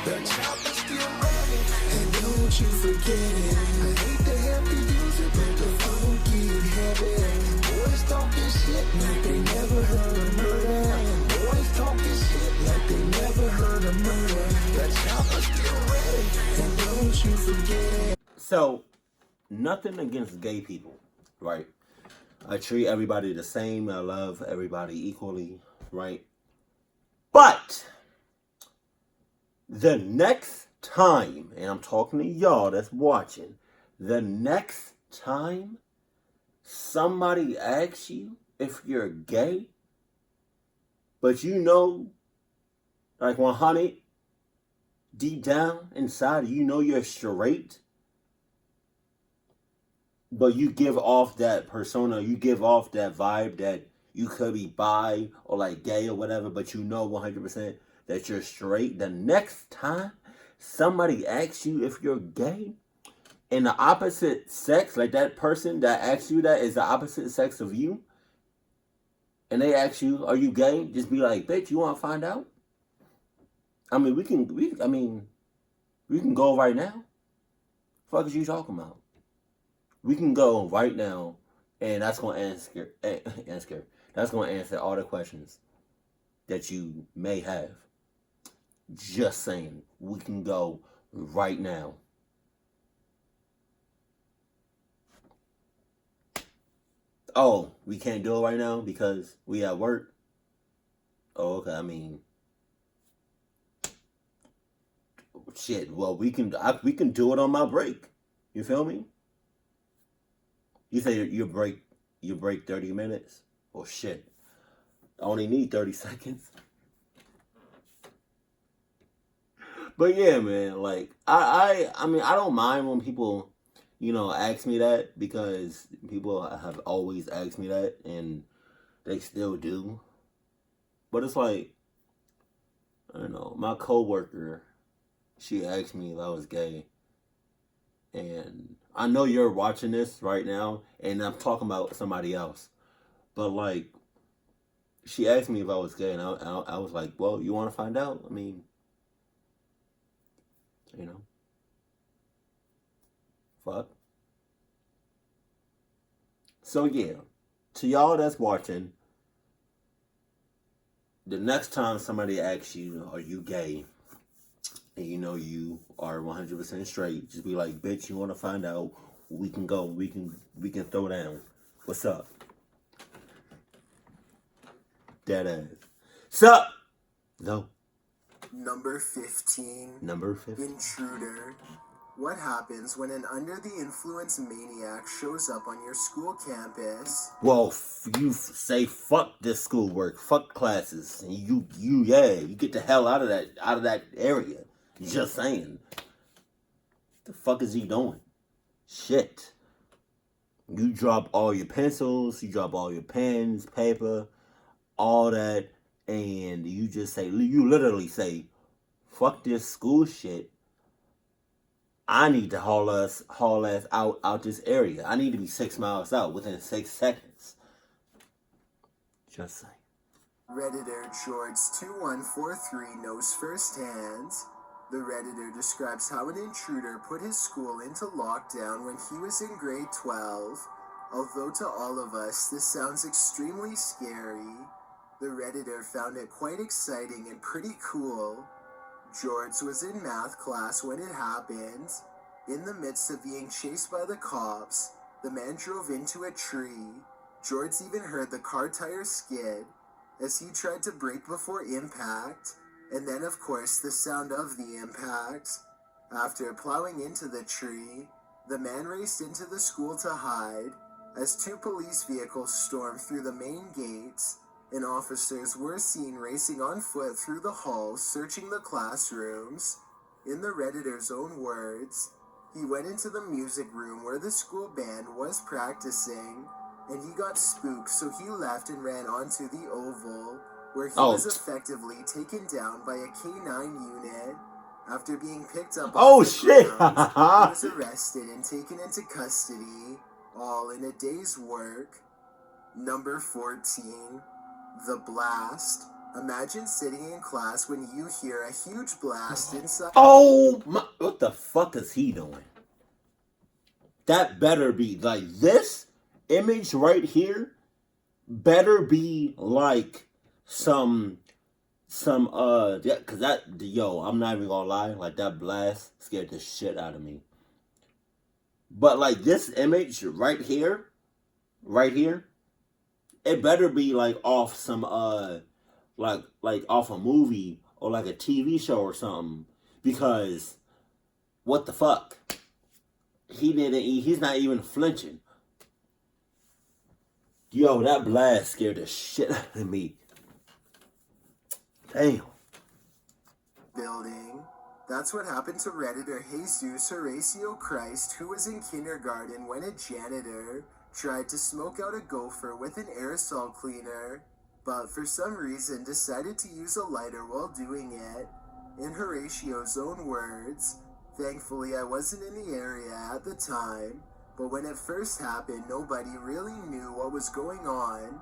The chopper's still running, and don't you forget it. I hate to have to use it, but the phone keep heavy. Boys talking shit like they never heard of murder. Boys talking shit like they never heard of murder. The chopper's still ready, and don't you forget it. So, nothing against gay people, right? I treat everybody the same. I love everybody equally, right? But the next time, and I'm talking to y'all that's watching, the next time somebody asks you if you're gay, but you know, like 100, deep down inside, you know you're straight, but you give off that persona, you give off that vibe that you could be bi or like gay or whatever, but you know 100% that you're straight. The next time somebody asks you if you're gay, and the opposite sex, like that person that asks you that is the opposite sex of you, and they ask you, are you gay? Just be like, bitch, you want to find out? I mean, we can go right now. What the fuck is you talking about? We can go right now, and that's going to answer. That's going to answer all the questions that you may have. Just saying, we can go right now. Oh, we can't do it right now because we at work? Oh, okay. I mean, shit. Well, we can do it on my break. You feel me? You say you break 30 minutes? Oh shit. I only need 30 seconds. But yeah, man, like I mean, I don't mind when people, ask me that, because people have always asked me that and they still do. But it's like, I don't know, my coworker, she asked me if I was gay. And I know you're watching this right now, and I'm talking about somebody else. But, like, she asked me if I was gay, and I was like, well, you want to find out? I mean, fuck. So, yeah, to y'all that's watching, the next time somebody asks you, are you gay? And you are 100% straight, just be like, bitch, you want to find out? We can go. We can throw down. What's up? Dead ass. Sup? No. Number 15. Intruder. What happens when an under-the-influence maniac shows up on your school campus? Well, you say fuck this schoolwork, fuck classes, and you get the hell out of that area. Just saying. The fuck is he doing? Shit. You drop all your pencils, you drop all your pens, paper, all that, and you literally say, fuck this school shit. I need to haul ass out this area. I need to be 6 miles out within 6 seconds. Just saying. Redditor George2143 knows firsthand. The Redditor describes how an intruder put his school into lockdown when he was in grade 12. Although to all of us this sounds extremely scary, the Redditor found it quite exciting and pretty cool. George was in math class when it happened. In the midst of being chased by the cops, the man drove into a tree. George even heard the car tires skid as he tried to brake before impact, and then of course the sound of the impact. After plowing into the tree, the man raced into the school to hide. As 2 police vehicles stormed through the main gates, and officers were seen racing on foot through the halls, searching the classrooms. In the Redditor's own words, he went into the music room where the school band was practicing, and he got spooked, so he left and ran onto the oval, where he was effectively taken down by a K9 unit. After being picked up off the ground, he was arrested and taken into custody, all in a day's work. Number 14. The Blast. Imagine sitting in class when you hear a huge blast inside. Oh my, what the fuck is he doing? That better be, like, this image right here better be like yeah, cause that, yo, I'm not even gonna lie, like, that blast scared the shit out of me. But, like, this image right here, it better be, like, off some, like off a movie or, like, a TV show or something. Because, what the fuck? He's not even flinching. Yo, that blast scared the shit out of me. Damn. Building. That's what happened to Redditor Jesus Horatio Christ, who was in kindergarten when a janitor tried to smoke out a gopher with an aerosol cleaner, but for some reason decided to use a lighter while doing it. In Horatio's own words, "Thankfully I wasn't in the area at the time, but when it first happened, nobody really knew what was going on.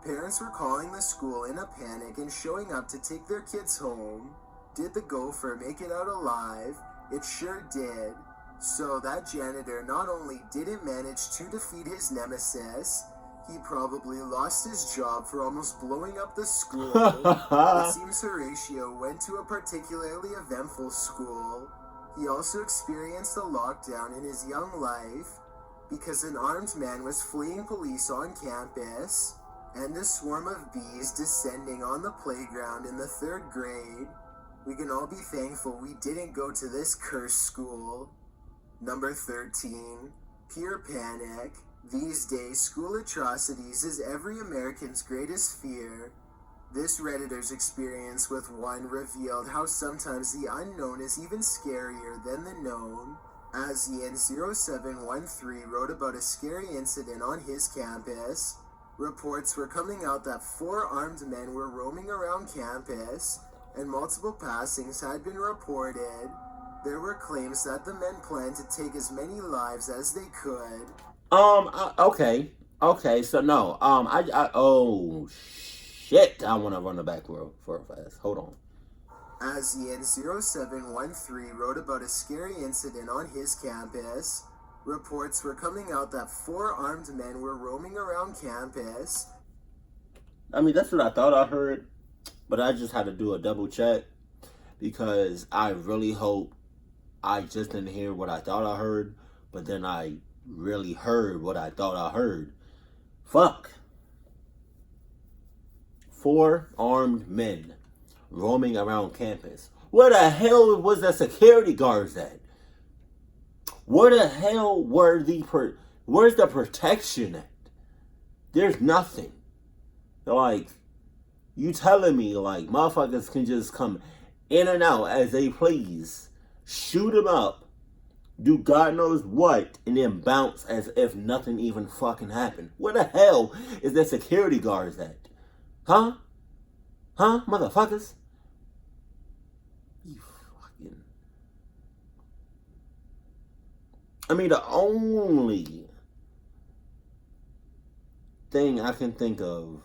Parents were calling the school in a panic and showing up to take their kids home. Did the gopher make it out alive? It sure did. So that janitor not only didn't manage to defeat his nemesis, he probably lost his job for almost blowing up the school. It seems Horatio went to a particularly eventful school. He also experienced a lockdown in his young life because an armed man was fleeing police on campus, and a swarm of bees descending on the playground in the 3rd grade. We can all be thankful we didn't go to this cursed school." Number 13. Pure panic. These days, school atrocities is every American's greatest fear. This Redditor's experience with one revealed how sometimes the unknown is even scarier than the known. As Ian 0713 wrote about a scary incident on his campus, reports were coming out that 4 armed men were roaming around campus, and multiple passings had been reported. There were claims that the men planned to take as many lives as they could. Okay, so no, oh, shit, I want to run it back real fast, hold on. As Ian 0713 wrote about a scary incident on his campus, reports were coming out that 4 armed men were roaming around campus. I mean, that's what I thought I heard, but I just had to do a double check because I really hope I just didn't hear what I thought I heard, but then I really heard what I thought I heard. Fuck. 4 armed men roaming around campus. Where the hell was the security guards at? Where the hell were where's the protection at? There's nothing. Like, you telling me, like, motherfuckers can just come in and out as they please, shoot them up, do God knows what, and then bounce as if nothing even fucking happened? Where the hell is the security guards at? Huh, motherfuckers? You fucking... I mean, the only thing I can think of,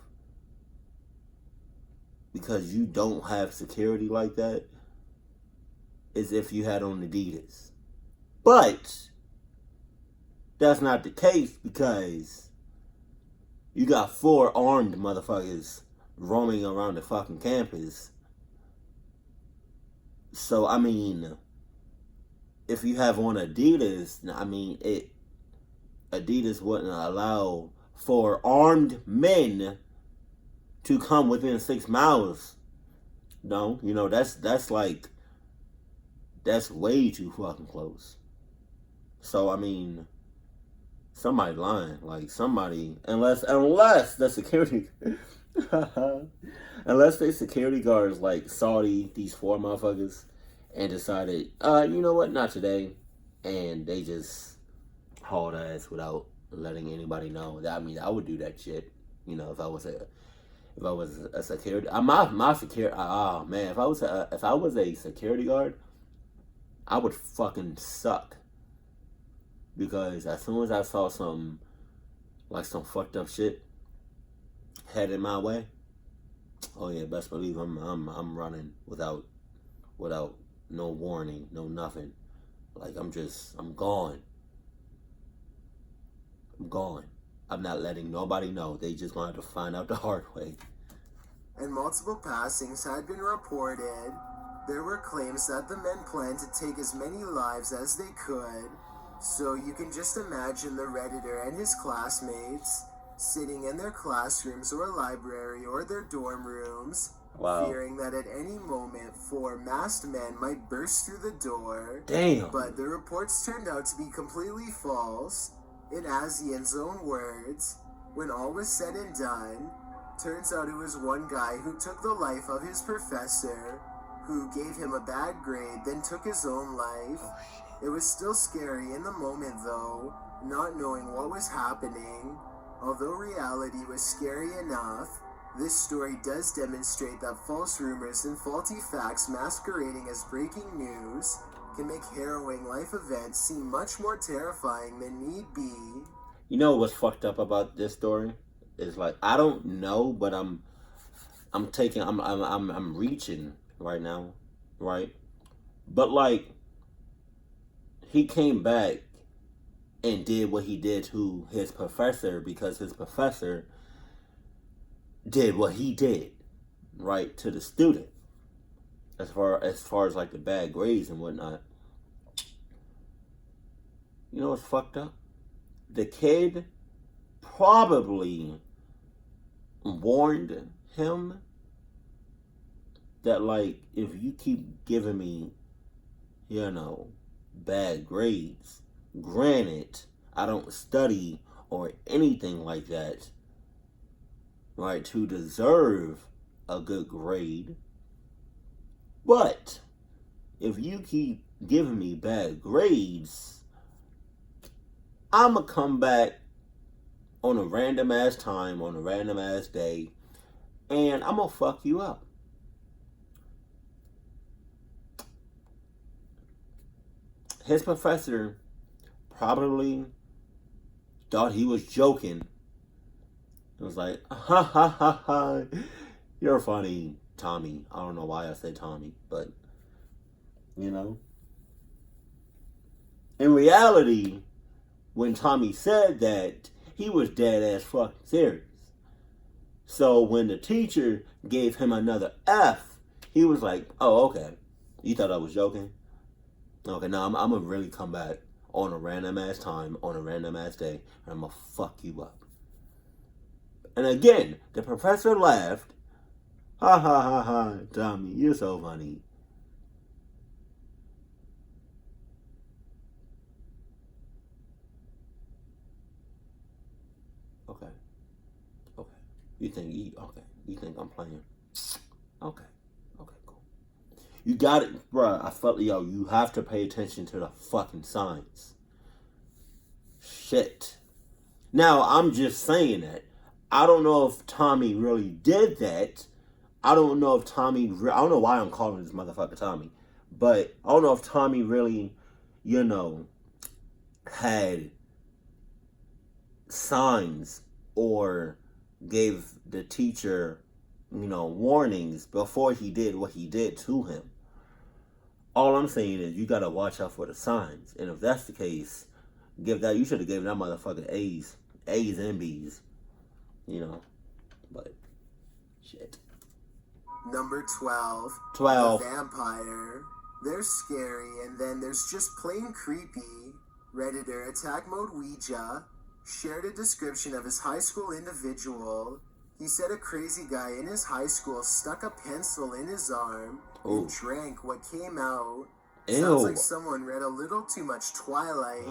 because you don't have security like that, is if you had on Adidas. But that's not the case, because you got 4 armed motherfuckers roaming around the fucking campus. So, I mean, if you have on Adidas, I mean, Adidas wouldn't allow 4 armed men to come within 6 miles. No, you know, that's like, that's way too fucking close. So, I mean, somebody lying. Like, somebody, unless the security, unless they security guards, like, saw these 4 motherfuckers and decided, you know what, not today. And they just hauled ass without letting anybody know. I mean, I would do that shit, you know, if I was a security, my security, man, if I was a security guard, I would fucking suck. Because as soon as I saw something, like some fucked up shit headed my way, Oh yeah, best believe I'm running without no warning, no nothing. Like I'm gone. I'm gone. I'm not letting nobody know. They just gonna have to find out the hard way. And multiple passings had been reported. There were claims that the men planned to take as many lives as they could. So you can just imagine the Redditor and his classmates sitting in their classrooms or library or their dorm rooms, Wow. fearing that at any moment 4 masked men might burst through the door. Damn. But the reports turned out to be completely false. In Azian's own words, when all was said and done, turns out it was one guy who took the life of his professor, who gave him a bad grade, then took his own life. It was still scary in the moment though, not knowing what was happening. Although reality was scary enough, this story does demonstrate that false rumors and faulty facts masquerading as breaking news can make harrowing life events seem much more terrifying than need be. You know what's fucked up about this story? Is like I don't know, but I'm reaching right now, right? But like he came back and did what he did to his professor because his professor did what he did, right, to the student. As far as like the bad grades and whatnot. You know what's fucked up? The kid probably warned him that like if you keep giving me, bad grades, granted, I don't study or anything like that, right, to deserve a good grade. But if you keep giving me bad grades, I'ma come back on a random ass time, on a random ass day, and I'm gonna fuck you up. His professor probably thought he was joking. It was like, ha ha ha ha, you're funny, Tommy. I don't know why I said Tommy, but, in reality, when Tommy said that, he was dead ass fucking serious. So when the teacher gave him another F, he was like, oh, okay. You thought I was joking? Okay, now I'm gonna really come back on a random ass time, on a random ass day, and I'm gonna fuck you up. And again, the professor laughed. Ha ha ha ha, Tommy, you're so funny. Okay. You think I'm playing? Okay, cool. You got it, bruh. I felt, you have to pay attention to the fucking signs. Shit. Now, I'm just saying that. I don't know if Tommy really did that. I don't know why I'm calling this motherfucker Tommy. But I don't know if Tommy really, had signs or gave the teacher, warnings before he did what he did to him. All I'm saying is you gotta watch out for the signs. And if that's the case, you should have given that motherfucker A's and B's. But shit. Number 12. 12. The vampire. They're scary, and then there's just plain creepy. Redditor Attack Mode Ouija shared a description of his high school individual. He said a crazy guy in his high school stuck a pencil in his arm and drank what came out. Ew. Sounds like someone read a little too much Twilight.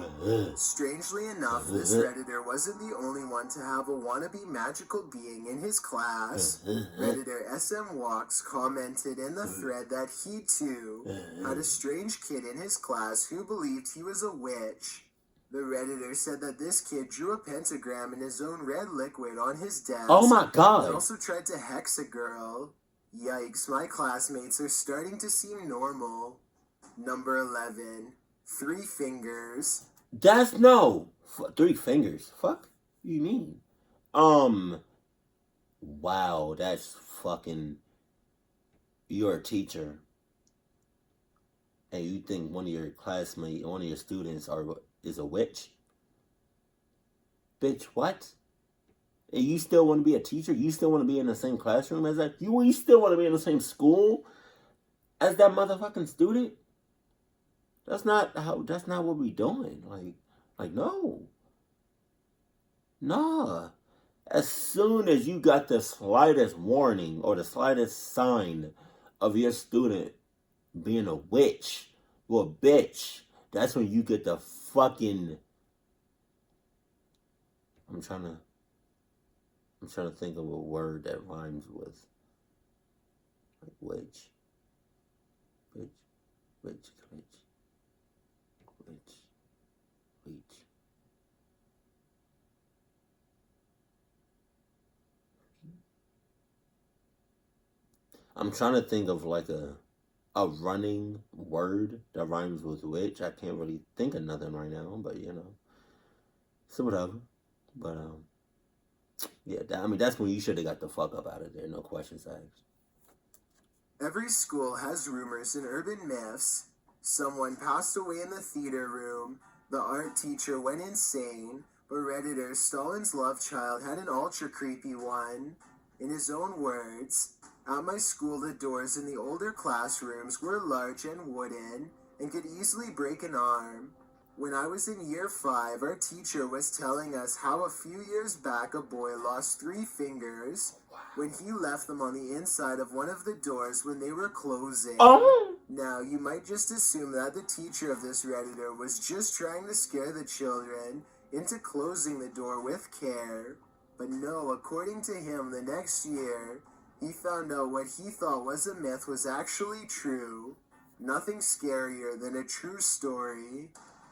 Strangely enough, this Redditor wasn't the only one to have a wannabe magical being in his class. Redditor SM Walks commented in the thread that he too had a strange kid in his class who believed he was a witch. The Redditor said that this kid drew a pentagram in his own red liquid on his desk. Oh my god. And also tried to hex a girl. Yikes, my classmates are starting to seem normal. Number 11. 3 fingers. That's no. 3 fingers. Fuck you mean? Wow, that's you're a teacher and you think one of your classmates, one of your students is a witch. Bitch, what? And you still want to be a teacher? You still want to be in the same classroom as that? You still want to be in the same school as that motherfucking student? That's not what we doing. No. Nah. As soon as you got the slightest warning or the slightest sign of your student being a witch or a bitch, that's when you get the fucking... I'm trying to think of a word that rhymes with like witch. Witch. I'm trying to think of like a running word that rhymes with witch. I can't really think of nothing right now, but so whatever. But yeah, that's when you should have got the fuck up out of there. No questions asked. Every school has rumors and urban myths. Someone passed away in the theater room. The art teacher went insane. But Redditor Stalin's love child had an ultra creepy one. In his own words, at my school, the doors in the older classrooms were large and wooden and could easily break an arm. When I was in year 5, our teacher was telling us how a few years back a boy lost 3 fingers when he left them on the inside of one of the doors when they were closing. Oh. Now, you might just assume that the teacher of this Redditor was just trying to scare the children into closing the door with care. But no, according to him, the next year, he found out what he thought was a myth was actually true. Nothing scarier than a true story.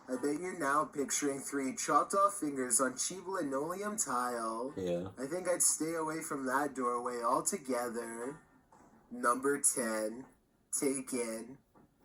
I bet you're now picturing 3 chopped off fingers on cheap linoleum tile. Yeah. I think I'd stay away from that doorway altogether. Number 10. Taken.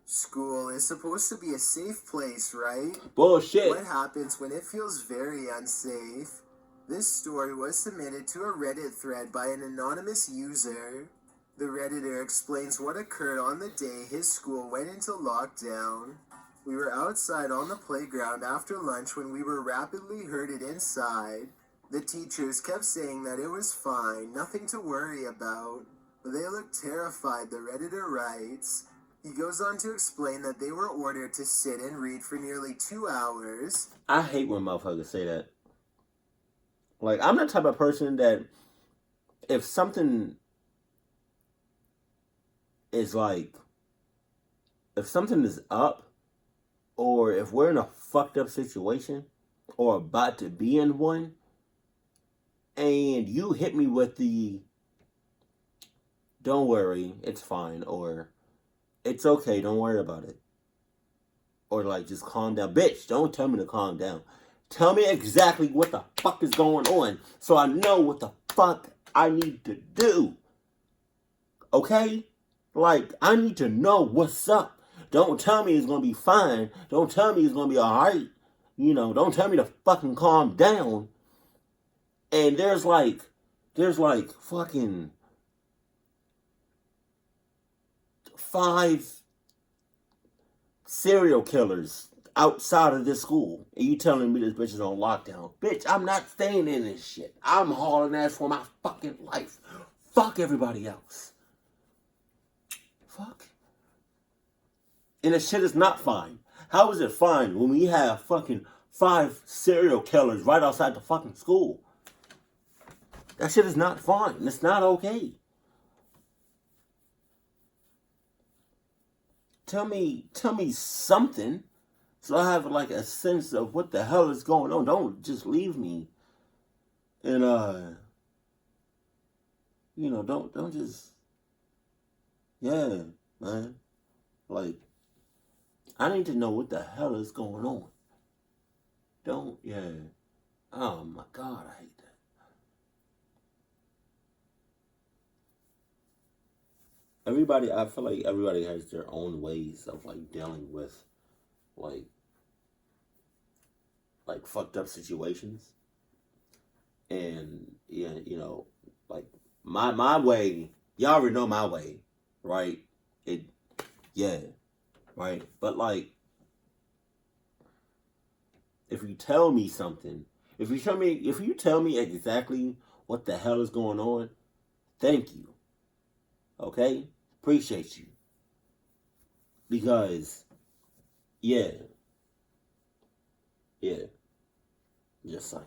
School is supposed to be a safe place, right? Bullshit. What happens when it feels very unsafe? This story was submitted to a Reddit thread by an anonymous user. The Redditor explains what occurred on the day his school went into lockdown. We were outside on the playground after lunch when we were rapidly herded inside. The teachers kept saying that it was fine, nothing to worry about, but they looked terrified, the Redditor writes. He goes on to explain that they were ordered to sit and read for nearly 2 hours. I hate when motherfuckers say that. Like, I'm the type of person that if something is up, or if we're in a fucked up situation, or about to be in one, and you hit me with the, don't worry, it's fine, or it's okay, don't worry about it, or like, just calm down. Bitch, don't tell me to calm down. Tell me exactly what the fuck is going on so I know what the fuck I need to do. Okay? Like, I need to know what's up. Don't tell me it's going to be fine. Don't tell me it's going to be alright. Don't tell me to fucking calm down. And there's like fucking 5 serial killers outside of this school, and you telling me this bitch is on lockdown. Bitch, I'm not staying in this shit. I'm hauling ass for my fucking life. Fuck everybody else. Fuck. And this shit is not fine. How is it fine when we have fucking 5 serial killers right outside the fucking school? That shit is not fine. It's not okay. Tell me something. So I have like a sense of what the hell is going on. Don't just leave me. And don't just, yeah, man. Like, I need to know what the hell is going on. Oh my God, I hate that. I feel like everybody has their own ways of like dealing with like fucked up situations. And yeah, like my way Y'all already know my way, right? Yeah, right? But like, if you tell me something, if you tell me exactly what the hell is going on, thank you. Okay? Appreciate you. Because, yeah. Yeah. Just saying.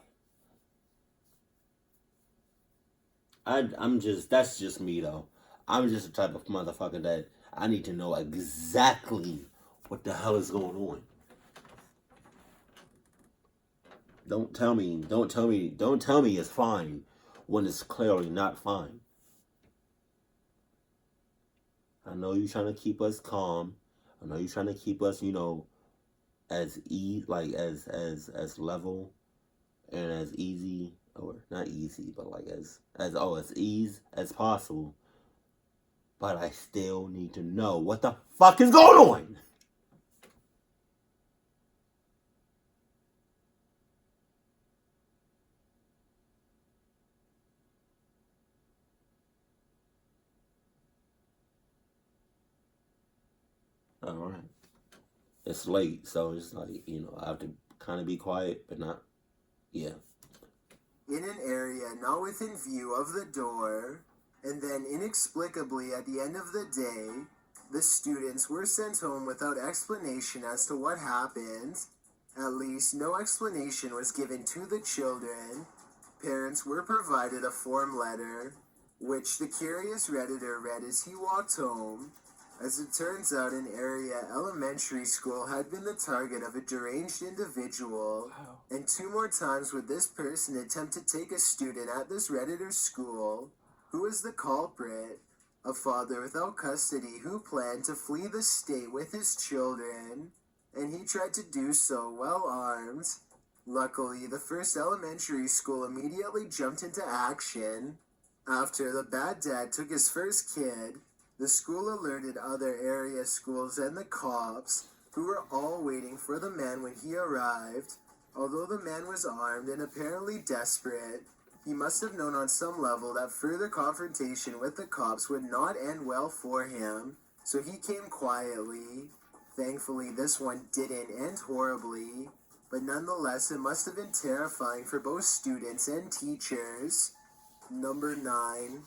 That's just me though. I'm just the type of motherfucker that I need to know exactly what the hell is going on. Don't tell me it's fine when it's clearly not fine. I know you're trying to keep us calm. I know you're trying to keep us, as as level and as easy, or not easy, but like as easy as possible. But I still need to know what the fuck is going on. All right. It's late, so it's like, I have to kind of be quiet, but not, yeah. In an area not within view of the door, and then inexplicably at the end of the day, the students were sent home without explanation as to what happened. At least, no explanation was given to the children. Parents were provided a form letter, which the curious Redditor read as he walked home. As it turns out, an area elementary school had been the target of a deranged individual, and 2 more times would this person attempt to take a student at this Redditor school. Who was the culprit? A father without custody who planned to flee the state with his children, and he tried to do so well armed. Luckily, the first elementary school immediately jumped into action. After the bad dad took his first kid, the school alerted other area schools and the cops, who were all waiting for the man when he arrived. Although the man was armed and apparently desperate, he must have known on some level that further confrontation with the cops would not end well for him, so he came quietly. Thankfully, this one didn't end horribly, but nonetheless, it must have been terrifying for both students and teachers. Number 9,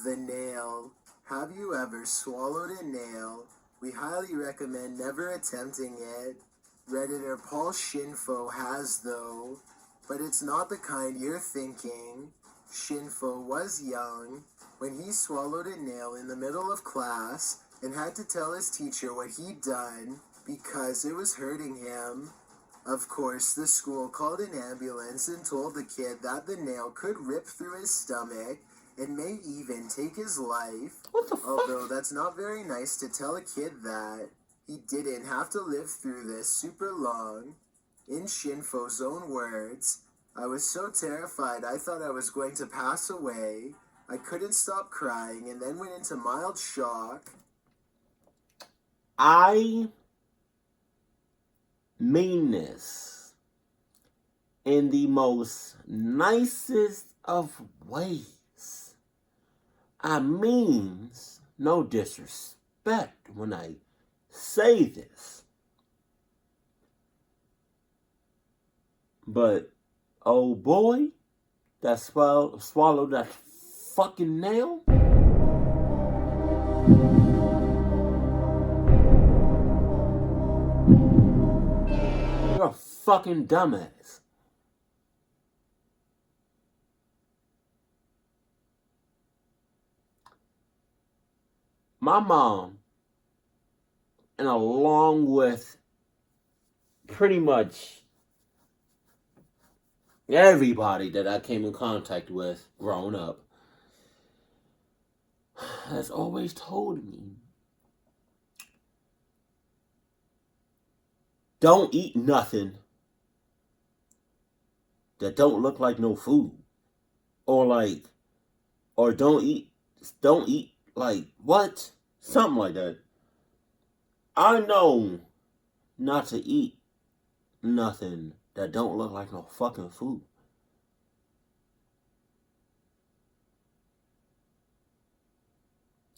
the nail. Have you ever swallowed a nail? We highly recommend never attempting it. Redditor Paul Shinfo has though, but it's not the kind you're thinking. Shinfo was young when he swallowed a nail in the middle of class and had to tell his teacher what he'd done because it was hurting him. Of course, the school called an ambulance and told the kid that the nail could rip through his stomach and may even take his life. What the fuck? Although that's not very nice to tell a kid that. He didn't have to live through this super long. In Shinfo's own words, I was so terrified I thought I was going to pass away. I couldn't stop crying and then went into mild shock. I mean this in the most nicest of ways. I means no disrespect when I say this. But, oh boy, that swallowed that fucking nail. You're a fucking dumbass. My mom, and along with pretty much everybody that I came in contact with growing up, has always told me, don't eat nothing that don't look like no food. Or don't eat like what? Something like that. I know not to eat nothing that don't look like no fucking food.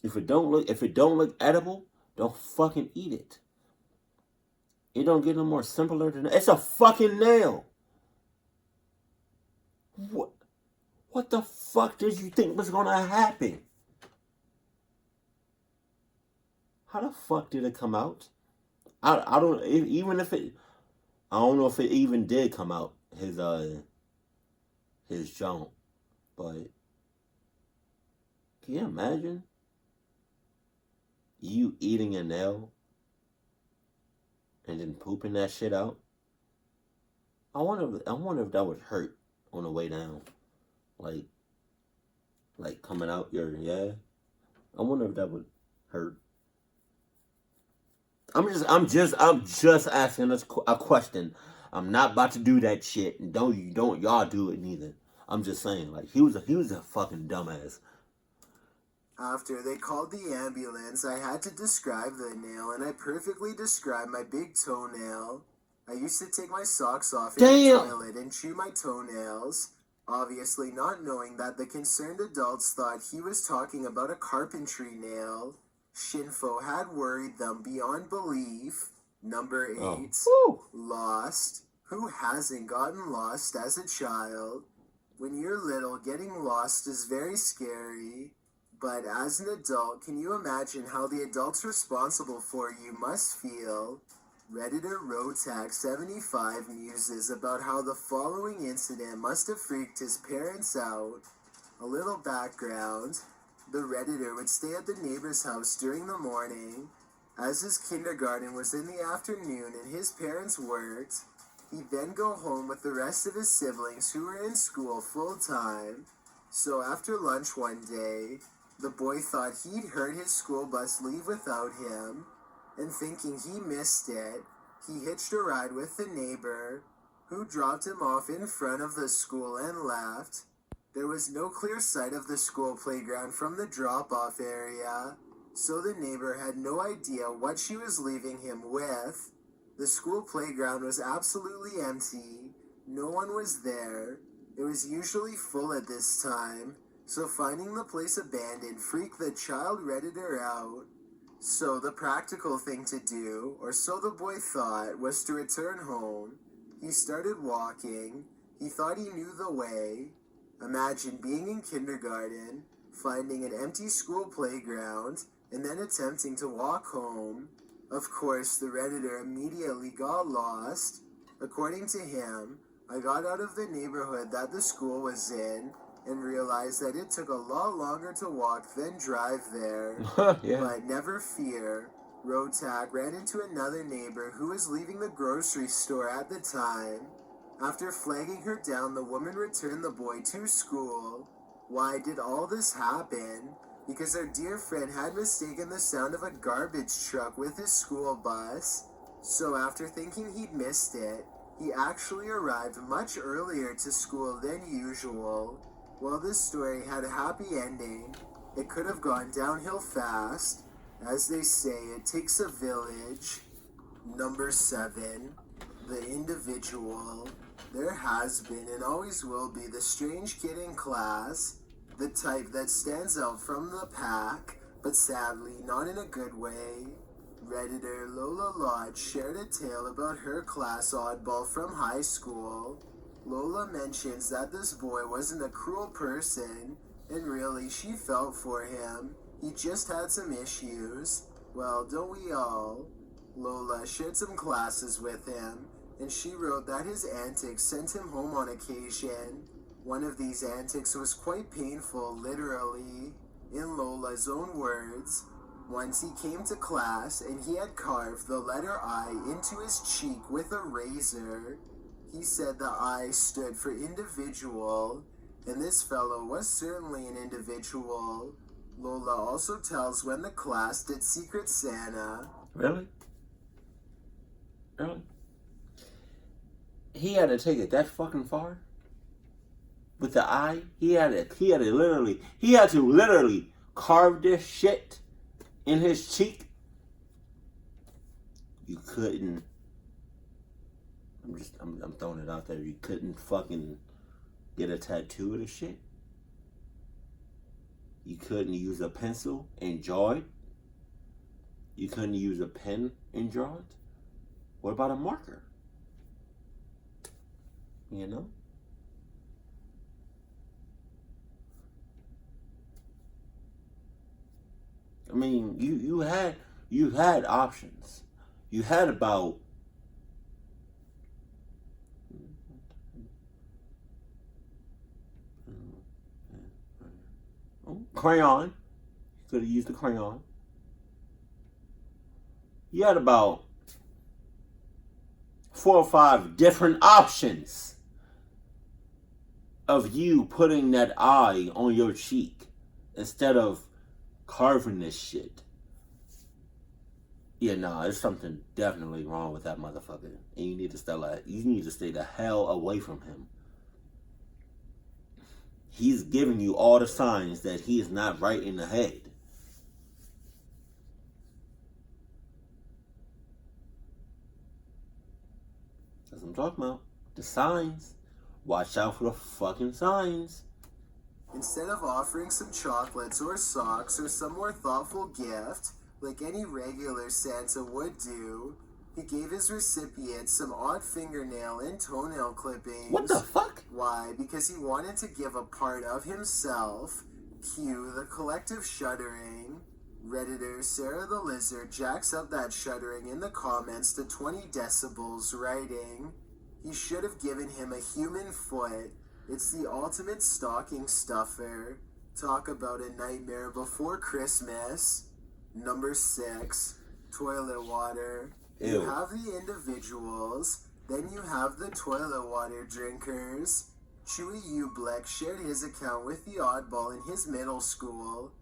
If it don't look edible, don't fucking eat it. It don't get no more simpler than that. It's a fucking nail. What the fuck did you think was gonna happen? How the fuck did it come out? I don't even if it. I don't know if it even did come out. His junk, but can you imagine you eating a nail and then pooping that shit out? I wonder if that would hurt on the way down, like coming out your I wonder if that would hurt. I'm just asking us a question. I'm not about to do that shit, and don't y'all do it neither. I'm just saying, like he was a fucking dumbass. After they called the ambulance, I had to describe the nail, and I perfectly described my big toenail. I used to take my socks off in the toilet and chew my toenails, obviously not knowing that the concerned adults thought he was talking about a carpentry nail. Shinfo had worried them beyond belief. Number 8, lost. Who hasn't gotten lost as a child? When you're little, getting lost is very scary. But as an adult, can you imagine how the adults responsible for you must feel? Redditor Rotac75 muses about how the following incident must have freaked his parents out. A little background. The Redditor would stay at the neighbor's house during the morning. As his kindergarten was in the afternoon and his parents worked, he'd then go home with the rest of his siblings who were in school full-time. So after lunch one day, the boy thought he'd heard his school bus leave without him, and thinking he missed it, he hitched a ride with the neighbor, who dropped him off in front of the school and left. There was no clear sight of the school playground from the drop-off area, so the neighbor had no idea what she was leaving him with. The school playground was absolutely empty. No one was there. It was usually full at this time, so finding the place abandoned freaked the child Redditor out. So the practical thing to do, or so the boy thought, was to return home. He started walking. He thought he knew the way. Imagine being in kindergarten, finding an empty school playground, and then attempting to walk home. Of course, the Redditor immediately got lost. According to him, I got out of the neighborhood that the school was in and realized that it took a lot longer to walk than drive there. Yeah. But never fear, Rotac ran into another neighbor who was leaving the grocery store at the time. After flagging her down, the woman returned the boy to school. Why did all this happen? Because our dear friend had mistaken the sound of a garbage truck with his school bus. So after thinking he'd missed it, he actually arrived much earlier to school than usual. While this story had a happy ending, it could have gone downhill fast. As they say, it takes a village. Number 7, the individual. There has been and always will be the strange kid in class, the type that stands out from the pack, but sadly not in a good way. Redditor Lola Lodge shared a tale about her class oddball from high school. Lola mentions that this boy wasn't a cruel person, and really she felt for him. He just had some issues. Well, don't we all? Lola shared some classes with him, and she wrote that his antics sent him home on occasion. One of these antics was quite painful, literally. In Lola's own words, once he came to class and he had carved the letter I into his cheek with a razor. He said the I stood for individual, and this fellow was certainly an individual. Lola also tells when the class did Secret Santa. Really? Really? He had to take it that fucking far? With the eye? He had to literally carve this shit in his cheek. You couldn't. I'm throwing it out there. You couldn't fucking get a tattoo of the shit. You couldn't use a pencil and draw it. You couldn't use a pen and draw it. What about a marker? You know? I mean, you had options. You had about crayon. You could have used the crayon. You had about 4 or 5 different options of you putting that eye on your cheek instead of carving this shit. Yeah, nah, there's something definitely wrong with that motherfucker. And you need to stay the hell away from him. He's giving you all the signs that he is not right in the head. That's what I'm talking about. The signs. Watch out for the fucking signs. Instead of offering some chocolates or socks or some more thoughtful gift, like any regular Santa would do, he gave his recipient some odd fingernail and toenail clippings. What the fuck? Why? Because he wanted to give a part of himself. Cue the collective shuddering. Redditor Sarah the Lizard jacks up that shuddering in the comments to 20 decibels, writing, "He should have given him a human foot. It's the ultimate stocking stuffer. Talk about a nightmare before Christmas." Number 6, toilet water. Ew. You have the individuals, then you have the toilet water drinkers. Chewy Ubleck shared his account with the oddball in his middle school.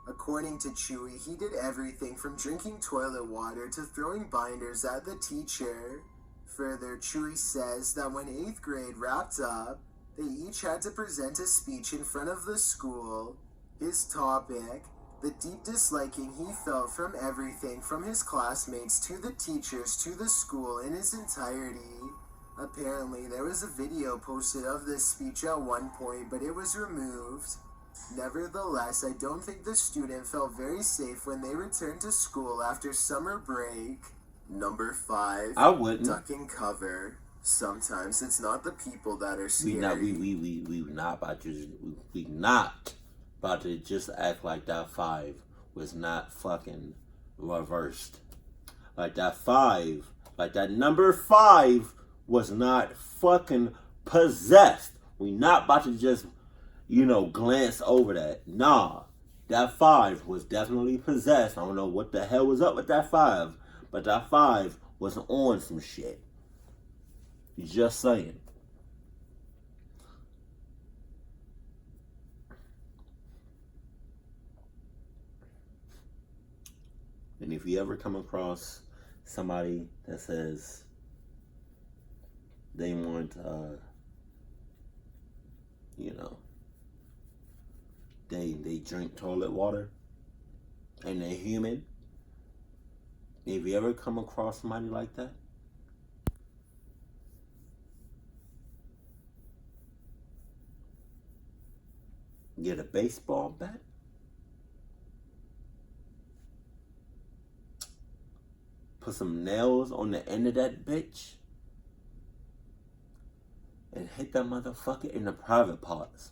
According to Chewy, he did everything from drinking toilet water to throwing binders at the teacher. Further, Chewy says that when 8th grade wrapped up, they each had to present a speech in front of the school. His topic, the deep disliking he felt from everything from his classmates to the teachers to the school in its entirety. Apparently, there was a video posted of this speech at one point, but it was removed. Nevertheless, I don't think the student felt very safe when they returned to school after summer break. Number 5, I wouldn't. duck and cover. Sometimes it's not the people that are scary. We not about to just act like that 5 was not fucking reversed. Like that number 5 was not fucking possessed. We not about to just, glance over that. Nah, that 5 was definitely possessed. I don't know what the hell was up with that 5, but that 5 was on some shit. Just saying. And if you ever come across somebody that says they want, they drink toilet water and they're human, if you ever come across somebody like that, get a baseball bat, put some nails on the end of that bitch, and hit that motherfucker in the private parts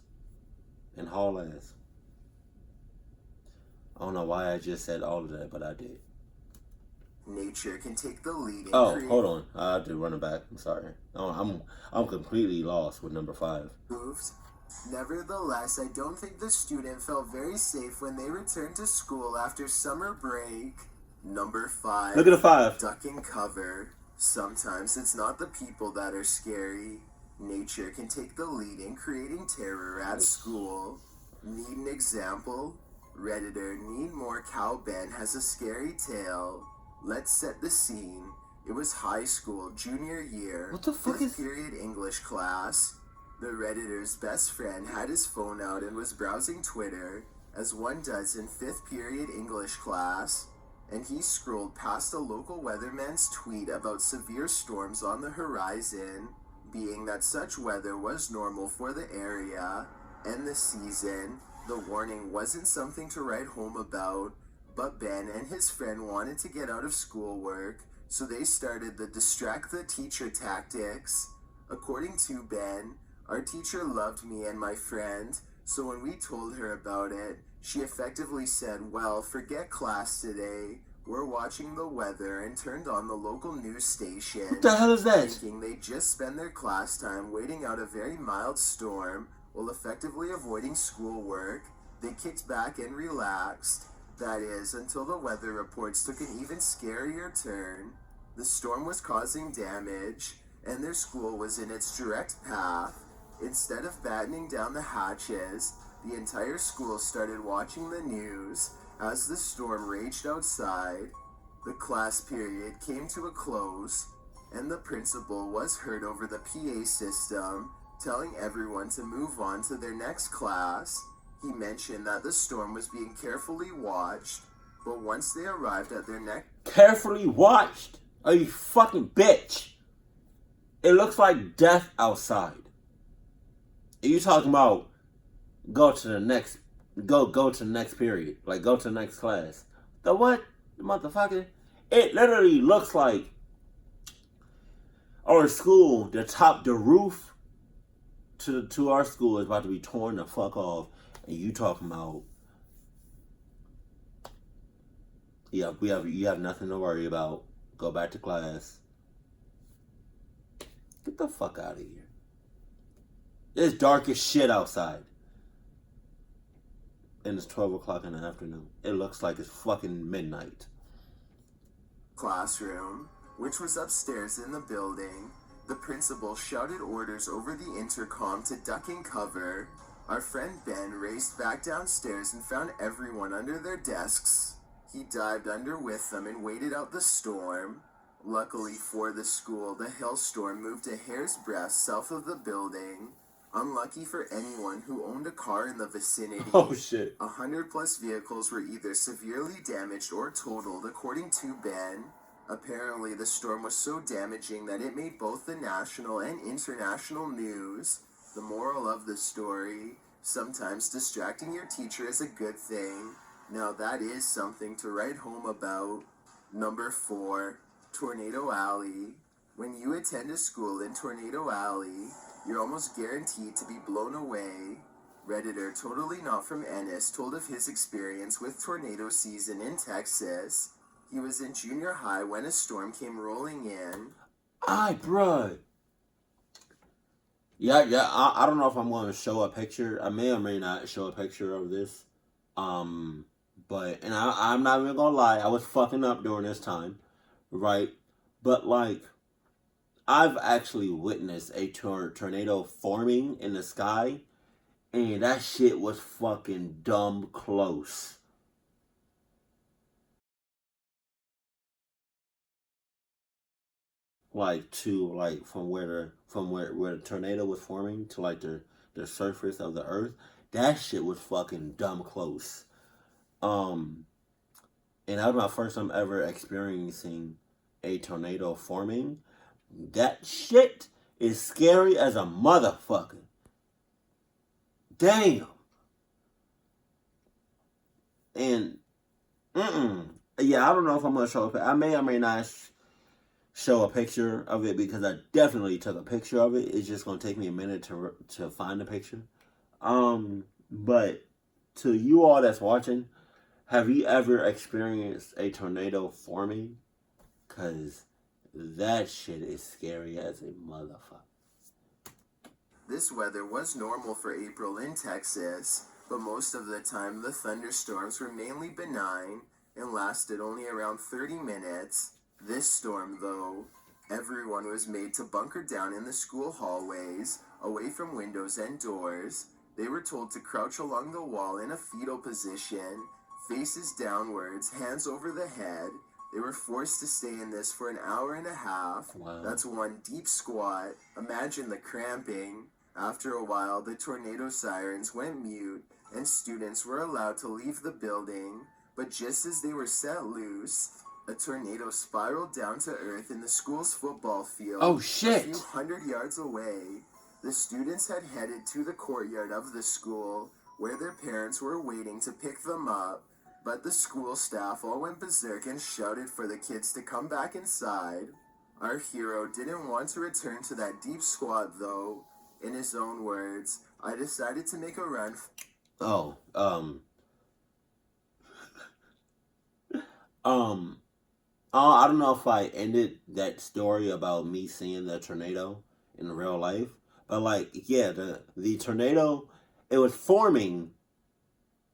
and haul ass. I don't know why I just said all of that, but I did. Nature can take the lead in hold on. I have to run it back. I'm sorry. I'm completely lost with number 5. Nevertheless, I don't think the student felt very safe when they returned to school after summer break. Number 5. Look at the 5. Duck and cover. Sometimes it's not the people that are scary. Nature can take the lead in creating terror at school. Need an example? Redditor Need More Cow Ben has a scary tale. Let's set the scene. It was high school, junior year. What the fuck is... period English class. The Redditor's best friend had his phone out and was browsing Twitter, as one does in 5th period English class, and he scrolled past a local weatherman's tweet about severe storms on the horizon, being that such weather was normal for the area and the season. The warning wasn't something to write home about, but Ben and his friend wanted to get out of schoolwork, so they started the distract the teacher tactics. According to Ben, our teacher loved me and my friend, so when we told her about it, she effectively said, well, forget class today. We're watching the weather, and turned on the local news station. What the hell is that? Thinking they'd just spend their class time waiting out a very mild storm while effectively avoiding schoolwork. They kicked back and relaxed. That is, until the weather reports took an even scarier turn. The storm was causing damage, and their school was in its direct path. Instead of battening down the hatches, the entire school started watching the news as the storm raged outside. The class period came to a close, and the principal was heard over the PA system telling everyone to move on to their next class. He mentioned that the storm was being carefully watched, but once they arrived at their next... Carefully watched? Are you fucking bitch? It looks like death outside. Are you talking about go to the next period? Like, go to the next class. The what? The motherfucker? It literally looks like our school, the roof to our school is about to be torn the fuck off. And you talking about, yeah, you have nothing to worry about. Go back to class. Get the fuck out of here. It's dark as shit outside. And it's 12 o'clock in the afternoon. It looks like it's fucking midnight. Classroom, which was upstairs in the building. The principal shouted orders over the intercom to duck and cover. Our friend Ben raced back downstairs and found everyone under their desks. He dived under with them and waited out the storm. Luckily for the school, the hailstorm moved a hair's breadth south of the building. Unlucky for anyone who owned a car in the vicinity. Oh shit. 100 plus vehicles were either severely damaged or totaled, according to Ben. Apparently, the storm was so damaging that it made both the national and international news. The moral of the story: sometimes distracting your teacher is a good thing. Now that is something to write home about. Number 4, Tornado Alley. When you attend a school in Tornado Alley, you're almost guaranteed to be blown away. Redditor Totally Not From Ennis told of his experience with tornado season in Texas. He was in junior high when a storm came rolling in. Aye, bruh. Yeah, I don't know if I'm going to show a picture. I may or may not show a picture of this. But, and I'm not even going to lie, I was fucking up during this time, right? But, like, I've actually witnessed a tornado forming in the sky, and that shit was fucking dumb close. Like, to, like, from where the tornado was forming to, like, the surface of the earth, that shit was fucking dumb close. And that was my first time ever experiencing a tornado forming. That shit is scary as a motherfucker. Damn. And, yeah, I don't know if I'm going to show it. I may or may not show a picture of it because I definitely took a picture of it. It's just going to take me a minute to find the picture. But to you all that's watching, have you ever experienced a tornado forming? Because that shit is scary as a motherfucker. This weather was normal for April in Texas, but most of the time the thunderstorms were mainly benign and lasted only around 30 minutes. This storm, though, everyone was made to bunker down in the school hallways, away from windows and doors. They were told to crouch along the wall in a fetal position, faces downwards, hands over the head. They were forced to stay in this for an hour and a half. Wow. That's one deep squat. Imagine the cramping. After a while, the tornado sirens went mute, and students were allowed to leave the building. But just as they were set loose, a tornado spiraled down to earth in the school's football field. Oh, shit. A few hundred yards away. The students had headed to the courtyard of the school, where their parents were waiting to pick them up, but the school staff all went berserk and shouted for the kids to come back inside. Our hero didn't want to return to that deep squat though. In his own words, I decided to make a run. I don't know if I ended that story about me seeing the tornado in real life, but like, yeah, the tornado, it was forming,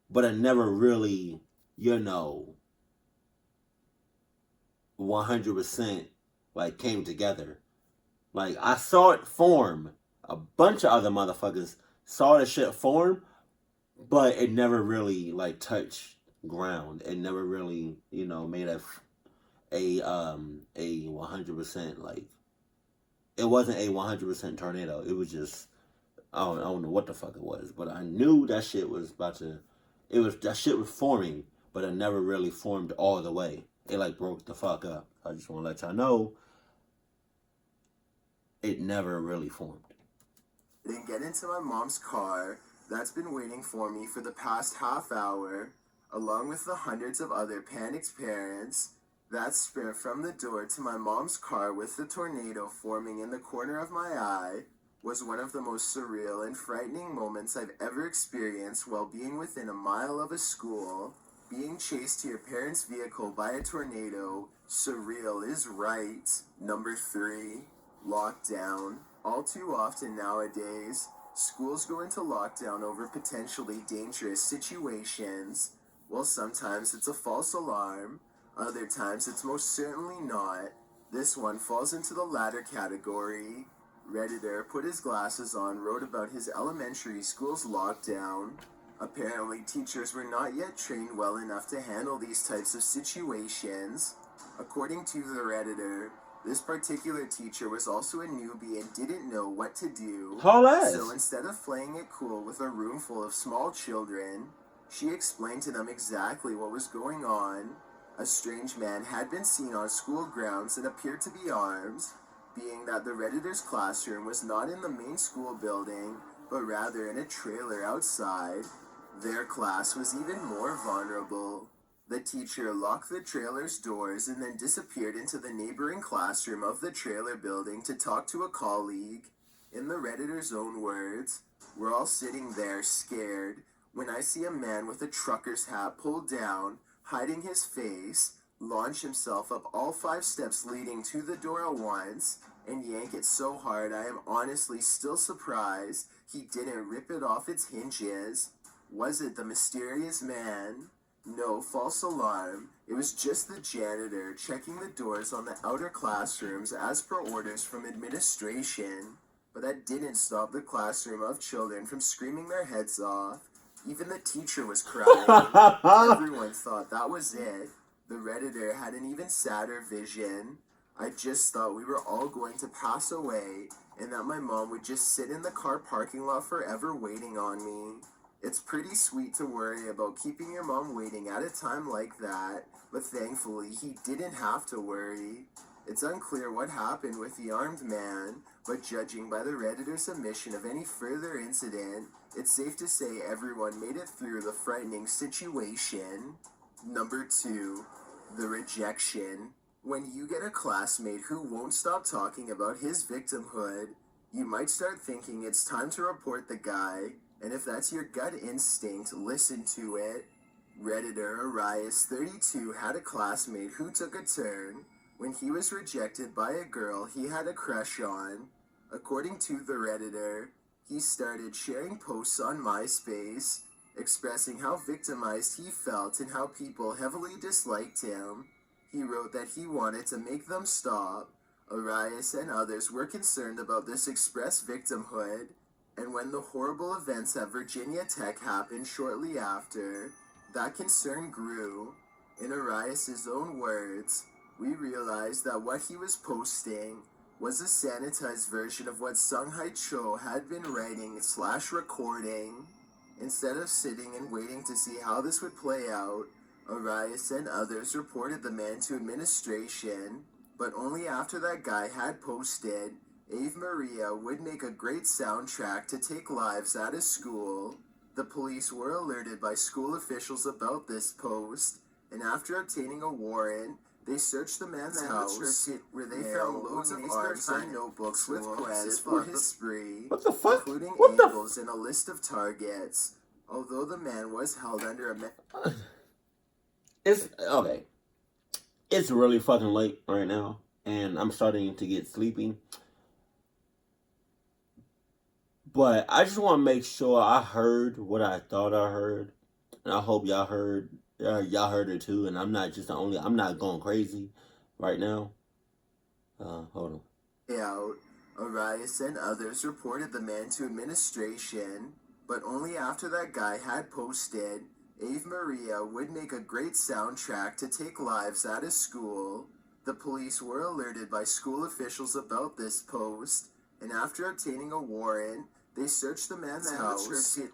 but it never really, 100% like came together. Like, I saw it form. A bunch of other motherfuckers saw the shit form, but it never really like touched ground. It never really, made a 100% like, it wasn't a 100% tornado. It was just, I don't know what the fuck it was, but I knew that shit was that shit was forming, but it never really formed all the way. It like broke the fuck up. I just want to let y'all know it never really formed. Then get into my mom's car that's been waiting for me for the past half hour, along with the hundreds of other panicked parents that sprint from the door to my mom's car with the tornado forming in the corner of my eye, was one of the most surreal and frightening moments I've ever experienced while being within a mile of a school. Being chased to your parents' vehicle by a tornado, surreal is right. Number 3, lockdown. All too often nowadays, schools go into lockdown over potentially dangerous situations. Well, sometimes it's a false alarm, other times it's most certainly not. This one falls into the latter category. Redditor put his glasses on, wrote about his elementary school's lockdown. Apparently, teachers were not yet trained well enough to handle these types of situations. According to the Redditor, this particular teacher was also a newbie and didn't know what to do. So instead of playing it cool with a room full of small children, she explained to them exactly what was going on. A strange man had been seen on school grounds and appeared to be armed, being that the Redditor's classroom was not in the main school building, but rather in a trailer outside. Their class was even more vulnerable. The teacher locked the trailer's doors and then disappeared into the neighboring classroom of the trailer building to talk to a colleague. In the Redditor's own words, "We're all sitting there scared when I see a man with a trucker's hat pulled down, hiding his face, launch himself up all 5 steps leading to the door at once, and yank it so hard I am honestly still surprised he didn't rip it off its hinges. Was it the mysterious man? No false alarm. It was just the janitor checking the doors on the outer classrooms as per orders from administration. But that didn't stop the classroom of children from screaming their heads off. Even the teacher was crying. Everyone thought that was it. The Redditor had an even sadder vision. I just thought we were all going to pass away and that my mom would just sit in the car parking lot forever waiting on me. It's pretty sweet to worry about keeping your mom waiting at a time like that, but thankfully he didn't have to worry. It's unclear what happened with the armed man, but judging by the Redditor's admission of any further incident, it's safe to say everyone made it through the frightening situation. Number 2, the rejection. When you get a classmate who won't stop talking about his victimhood, you might start thinking it's time to report the guy, and if that's your gut instinct, listen to it. Redditor Arias 32 had a classmate who took a turn when he was rejected by a girl he had a crush on. According to the Redditor, he started sharing posts on MySpace, expressing how victimized he felt and how people heavily disliked him. He wrote that he wanted to make them stop. Arias and others were concerned about this expressed victimhood, and when the horrible events at Virginia Tech happened shortly after, that concern grew. In Arias' own words, we realized that what he was posting was a sanitized version of what Sunghai Cho had been writing/recording. Instead of sitting and waiting to see how this would play out, Arias and others reported the man to administration, but only after that guy had posted, Ave Maria would make a great soundtrack to take lives at his school. The police were alerted by school officials about this post, and after obtaining a warrant, they searched the man's house, where they found loads of arms and notebooks with plans for his spree, What the fuck? including What the angles and a list of targets. Although the man was held under a... It's okay. It's really fucking late right now, and I'm starting to get sleepy. But I just want to make sure I heard what I thought I heard, and I hope y'all heard it too. And I'm not just the only. I'm not going crazy right now. Hold on. Out, Arias and others reported the man to administration, but only after that guy had posted, Ave Maria would make a great soundtrack to take lives at his school. The police were alerted by school officials about this post, and after obtaining a warrant, they searched the man's house,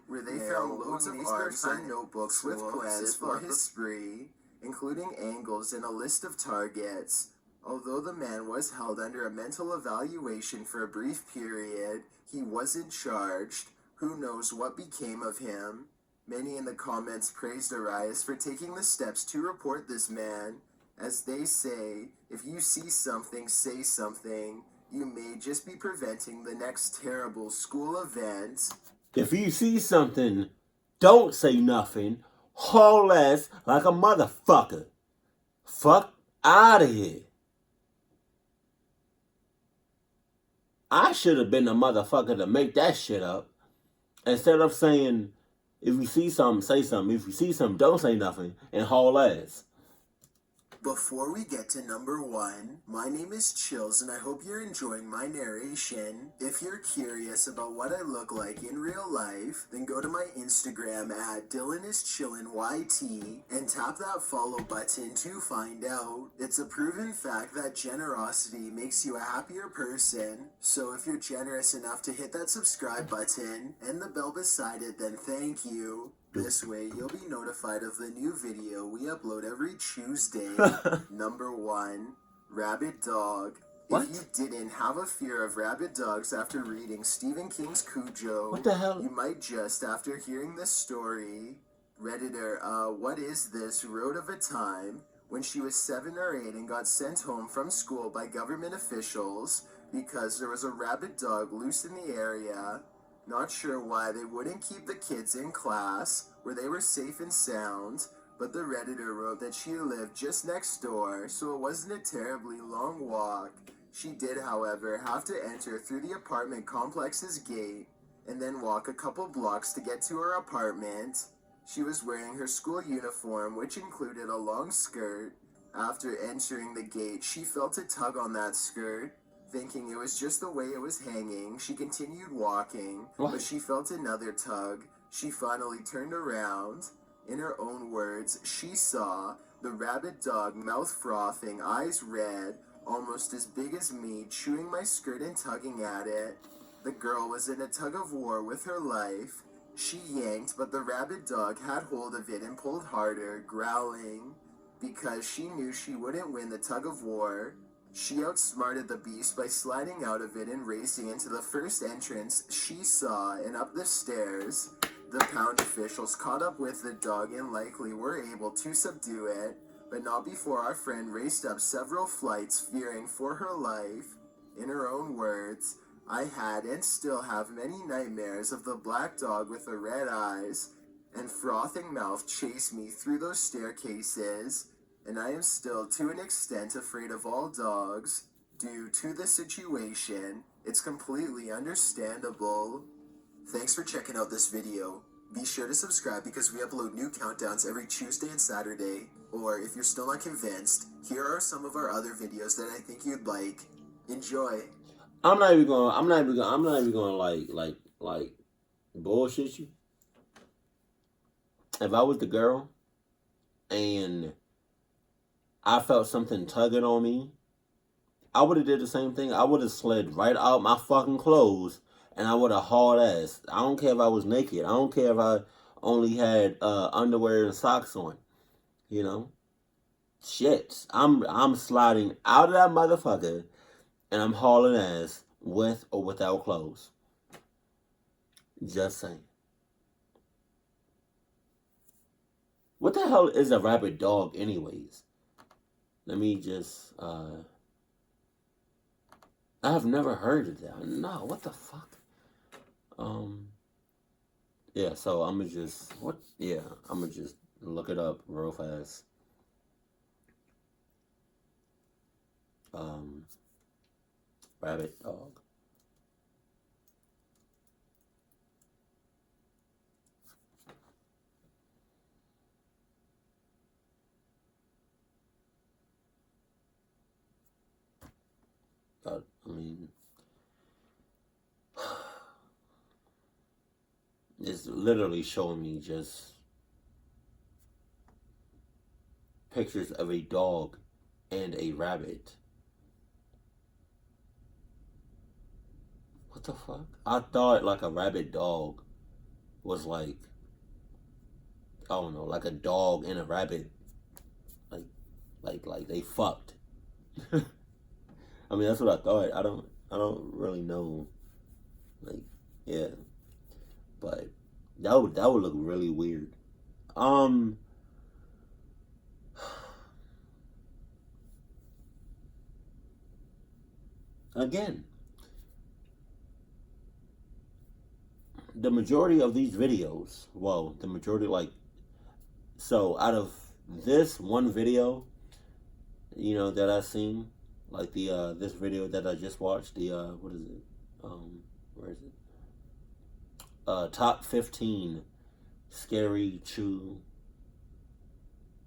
where they found loads of arms and notebooks with plans for his spree, including angles and a list of targets. Although the man was held under a mental evaluation for a brief period, he wasn't charged. Who knows what became of him? Many in the comments praised Arias for taking the steps to report this man. As they say, if you see something, say something. You may just be preventing the next terrible school event. If you see something, don't say nothing. Haul ass like a motherfucker. Fuck out of here. I should have been the motherfucker to make that shit up. Instead of saying, if you see something, say something. If you see something, don't say nothing. And haul ass. Before we get to number 1, my name is Chills and I hope you're enjoying my narration. If you're curious about what I look like in real life, then go to my Instagram at DylanIsChillinYT and tap that follow button to find out. It's a proven fact that generosity makes you a happier person, so if you're generous enough to hit that subscribe button and the bell beside it, then thank you. This way, you'll be notified of the new video we upload every Tuesday. Number 1, Rabid Dog. What? If you didn't have a fear of rabid dogs after reading Stephen King's Cujo, What the hell? you might just after hearing this story. Redditor, what is this, wrote of a time when she was 7 or 8 and got sent home from school by government officials because there was a rabid dog loose in the area. Not sure why they wouldn't keep the kids in class, where they were safe and sound, but the Redditor wrote that she lived just next door, so it wasn't a terribly long walk. She did, however, have to enter through the apartment complex's gate, and then walk a couple blocks to get to her apartment. She was wearing her school uniform, which included a long skirt. After entering the gate, she felt a tug on that skirt. Thinking it was just the way it was hanging, she continued walking, but she felt another tug. She finally turned around. In her own words, she saw the rabid dog, mouth frothing, eyes red, almost as big as me, chewing my skirt and tugging at it. The girl was in a tug of war with her life. She yanked, but the rabid dog had hold of it and pulled harder, growling. Because she knew she wouldn't win the tug of war, she outsmarted the beast by sliding out of it and racing into the first entrance she saw and up the stairs. The pound officials caught up with the dog and likely were able to subdue it, but not before our friend raced up several flights fearing for her life. In her own words, I had and still have many nightmares of the black dog with the red eyes and frothing mouth chase me through those staircases. And I am still to an extent afraid of all dogs. Due to the situation, it's completely understandable. Thanks for checking out this video. Be sure to subscribe because we upload new countdowns every Tuesday and Saturday. Or if you're still not convinced, here are some of our other videos that I think you'd like. Enjoy. I'm not even gonna like bullshit you. If I was the girl and I felt something tugging on me, I would have did the same thing. I would have slid right out my fucking clothes and I would have hauled ass. I don't care if I was naked. I don't care if I only had underwear and socks on. You know? Shit. I'm sliding out of that motherfucker and I'm hauling ass with or without clothes. Just saying. What the hell is a rabid dog, anyways? Let me just. I have never heard of that. No, what the fuck? Yeah. So I'm gonna just what? Yeah, I'm gonna just look it up real fast. Rabbit dog. I mean, it's literally showing me just pictures of a dog and a rabbit. What the fuck? I thought like a rabid dog was like, I don't know, like a dog and a rabbit, like they fucked. I mean, that's what I thought. I don't really know. Like, yeah, but that would look really weird. Again, the majority of these videos, well, the majority, like, so out of this one video, you know, that I seen, like the this video that I just watched, the what is it? Where is it? Top 15 scary true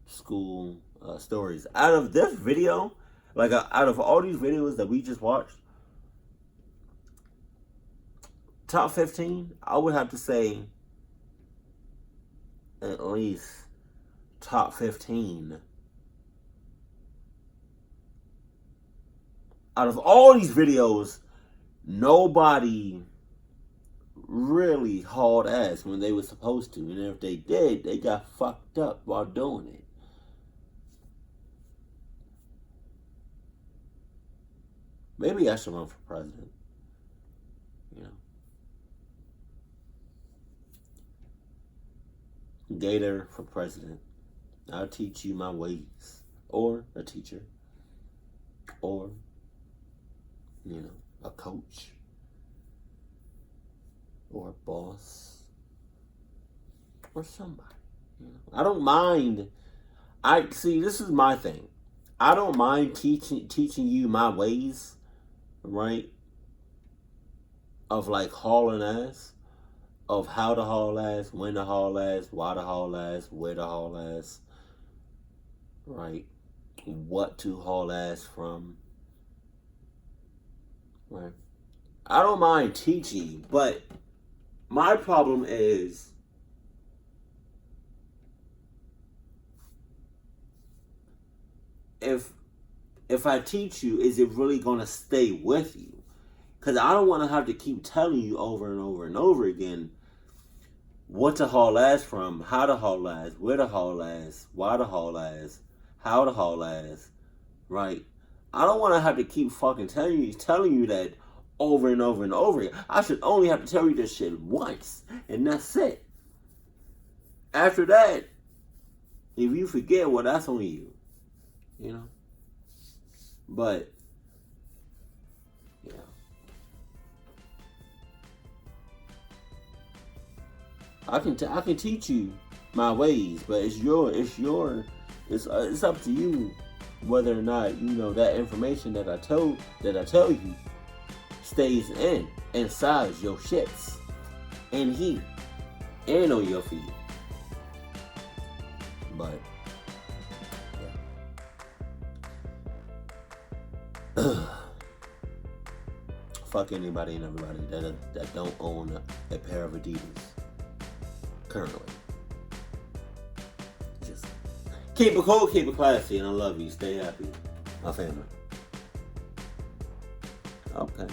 school stories. Out of this video, like out of all these videos that we just watched, top 15, I would have to say at least top 15. Out of all these videos, nobody really hauled ass when they were supposed to. And if they did, they got fucked up while doing it. Maybe I should run for president. You know. Gattor for president. I'll teach you my ways. Or a teacher. Or, you know, a coach. Or a boss. Or somebody. You know. I don't mind. See, this is my thing. I don't mind teaching you my ways, right? Of like hauling ass. Of how to haul ass, when to haul ass, why to haul ass, where to haul ass. Right? What to haul ass from. Right? I don't mind teaching, but my problem is if I teach you, is it really going to stay with you? Because I don't want to have to keep telling you over and over and over again what to haul ass from, how to haul ass, where to haul ass, why to haul ass, how to haul ass, right? I don't want to have to keep fucking telling you that over and over and over again. I should only have to tell you this shit once, and that's it. After that, if you forget, well, that's on you. You know? But, yeah. I can teach you my ways, but it's up to you whether or not, you know, that information that I tell you stays inside your shits and here and on your feet. But yeah. Fuck anybody and everybody that don't own a pair of Adidas currently. Just keep it cool, keep it classy, and I love you. Stay happy. My family. Okay.